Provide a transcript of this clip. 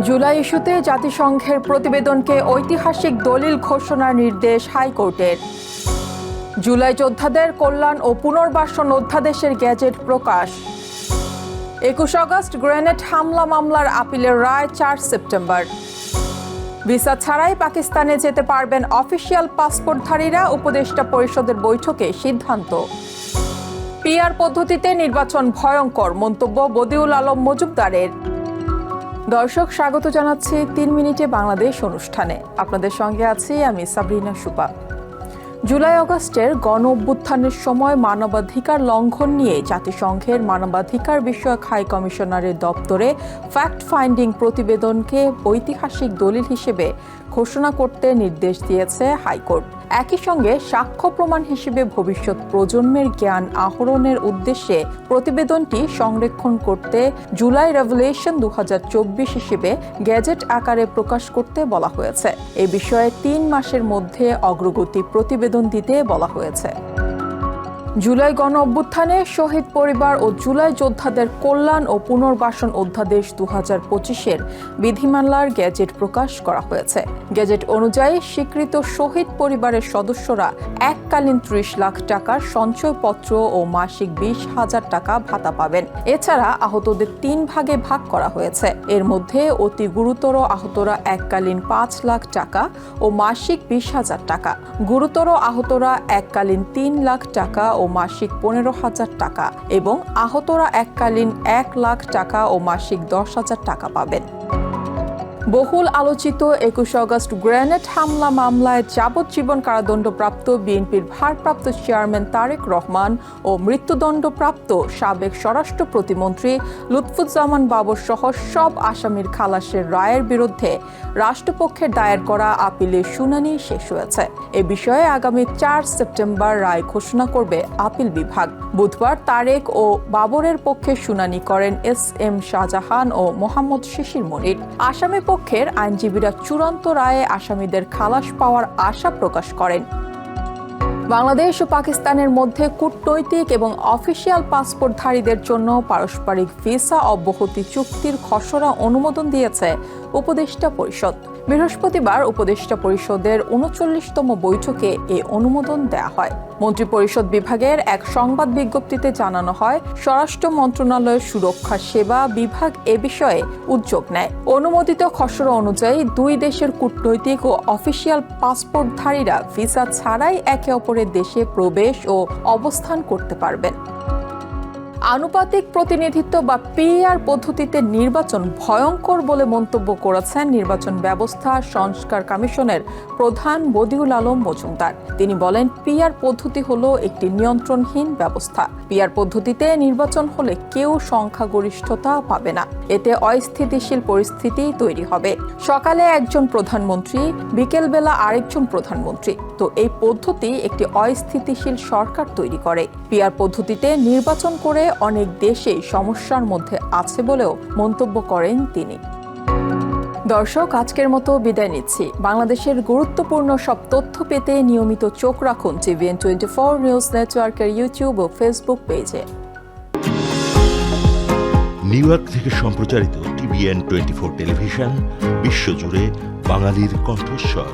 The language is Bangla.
জুলাই ইস্যুতে জাতিসংঘের প্রতিবেদনকে ঐতিহাসিক দলিল ঘোষণার নির্দেশ হাইকোর্টের। জুলাই যোদ্ধাদের কল্যাণ ও পুনর্বাসন অধ্যাদেশের গেজেট প্রকাশ। ২১ আগস্ট গ্রেনেড হামলা মামলার আপিলের রায় ৪ সেপ্টেম্বর। ভিসা ছাড়াই পাকিস্তানে যেতে পারবেন অফিসিয়াল পাসপোর্টধারীরা, উপদেষ্টা পরিষদের বৈঠকে সিদ্ধান্ত। পিআর পদ্ধতিতে নির্বাচন ভয়ঙ্কর, মন্তব্য বদিউল আলম মজুমদারের। দর্শক, স্বাগত জানাচ্ছি ৩ মিনিটে বাংলাদেশ অনুষ্ঠানে। আপনাদের সঙ্গে আছি আমি সাবরিনা সুপা। জুলাই আগস্টের গণ অভ্যুত্থানের সময় মানবাধিকার লঙ্ঘন নিয়ে জাতিসংঘের মানবাধিকার বিষয়ক হাই কমিশনারের দপ্তরে ফ্যাক্ট ফাইন্ডিং প্রতিবেদনকে ঐতিহাসিক দলিল হিসেবে ঘোষণা করতে নির্দেশ দিয়েছে হাইকোর্ট। একই সঙ্গে সাক্ষ্য প্রমাণ হিসেবে ভবিষ্যৎ প্রজন্মের জ্ঞান আহরণের উদ্দেশ্যে প্রতিবেদনটি সংরক্ষণ করতে জুলাই রেভলিউশন ২০২৪ হিসেবে গেজেট আকারে প্রকাশ করতে বলা হয়েছে। এ বিষয়ে ৩ মাসের মধ্যে অগ্রগতি প্রতিবেদন দিতে বলা হয়েছে। জুলাই গণ অভ্যুত্থানে শহীদ পরিবার ও জুলাই যোদ্ধাদের কল্যাণ ও পুনর্বাসন অধ্যাদেশ ২০২৫-এর বিধিমালার গেজেট প্রকাশ করা হয়েছে। গেজেট অনুযায়ী স্বীকৃত শহীদ পরিবারের সদস্যরা এককালীন ৩০ লাখ টাকার সঞ্চয়পত্র ও মাসিক ২০,০০০ টাকা ভাতা পাবেন। এছাড়া আহতদের ৩ ভাগে ভাগ করা হয়েছে। এর মধ্যে অতি গুরুতর আহতরা এককালীন ৫ লাখ টাকা ও মাসিক ২০,০০০ টাকা, গুরুতর আহতরা এককালীন ৩ লাখ টাকা ও মাসিক ১৫,০০০ টাকা এবং আহতরা এককালীন ১ লাখ টাকা ও মাসিক ১০,০০০ টাকা পাবেন। বহুল আলোচিত ২১ আগস্ট গ্রেনেড হামলা মামলায় যাবজ্জীবন কারাদণ্ডপ্রাপ্ত বিএনপির ভারপ্রাপ্ত চেয়ারম্যান তারেক রহমান ও মৃত্যুদণ্ডপ্রাপ্ত সাবেক স্বরাষ্ট্র প্রতিমন্ত্রী লুৎফুজ্জামান বাবর সহ সব আসামির খালাসের রায়ের বিরুদ্ধে রাষ্ট্রপক্ষের দায়ের করা আপিলের শুনানি শেষ হয়েছে। এ বিষয়ে আগামী ৪ সেপ্টেম্বর রায় ঘোষণা করবে আপিল বিভাগ। বুধবার তারেক ও বাবরের পক্ষে শুনানি করেন এস.এম. শাহজাহান ও মোহাম্মদ শিশির মনির। আসামি পক্ষের আইনজীবীরা চূড়ান্ত রায়ে আসামিদের খালাস পাওয়ার আশা প্রকাশ করেন। বাংলাদেশ ও পাকিস্তানের মধ্যে কূটনৈতিক এবং অফিসিয়াল পাসপোর্টধারীদের জন্য পারস্পরিক ভিসা অব্যাহতি চুক্তির খসড়া অনুমোদন দিয়েছে উপদেষ্টা পরিষদ। বৃহস্পতিবার উপদেষ্টা পরিষদের ৩৯তম বৈঠকে এ অনুমোদন দেয়া হয়। মন্ত্রিপরিষদ বিভাগের এক সংবাদ বিজ্ঞপ্তিতে জানানো হয়, স্বরাষ্ট্র মন্ত্রণালয়ের সুরক্ষা সেবা বিভাগ এ বিষয়ে উদ্যোগ নেয়। অনুমোদিত খসড়া অনুযায়ী ২ দেশের কূটনৈতিক ও অফিসিয়াল পাসপোর্টধারীরা ভিসা ছাড়াই একে অপরের দেশে প্রবেশ ও অবস্থান করতে পারবেন। আনুপাতিক প্রতিনিধিত্ব বা পিআর পদ্ধতিতে নির্বাচন ভয়ঙ্কর বলে মন্তব্য করেছেন নির্বাচন ব্যবস্থা সংস্কার কমিশনের প্রধান বদিউল আলম মজুমদার। তিনি বলেন, পিআর পদ্ধতি হলো একটি নিয়ন্ত্রণহীন ব্যবস্থা। পিআর পদ্ধতিতে নির্বাচন হলে কেউ সংখ্যাগরিষ্ঠতা পাবে না। এতে অস্থিতিশীল পরিস্থিতি তৈরি হবে। সকালে একজন প্রধানমন্ত্রী, বিকেলবেলা আরেকজন প্রধানমন্ত্রী। তো এই পদ্ধতি একটি অস্থিতিশীল সরকার তৈরি করে। পিআর পদ্ধতিতে নির্বাচন করে অনেক দেশেই সমস্যার মধ্যে আছে বলেও মন্তব্য করেন তিনি। দর্শক, আজকের মতো বিদায় নিচ্ছি। বাংলাদেশের গুরুত্বপূর্ণ সব তথ্য পেতে নিয়মিত চোখ রাখুন TVN24 নিউজ নেটওয়ার্কের ইউটিউব ও ফেসবুক পেজে। নিউ ইয়র্ক থেকে সম্প্রচারিত TVN24 টেলিভিশন বিশ্বজুড়ে বাঙালির কণ্ঠস্বর।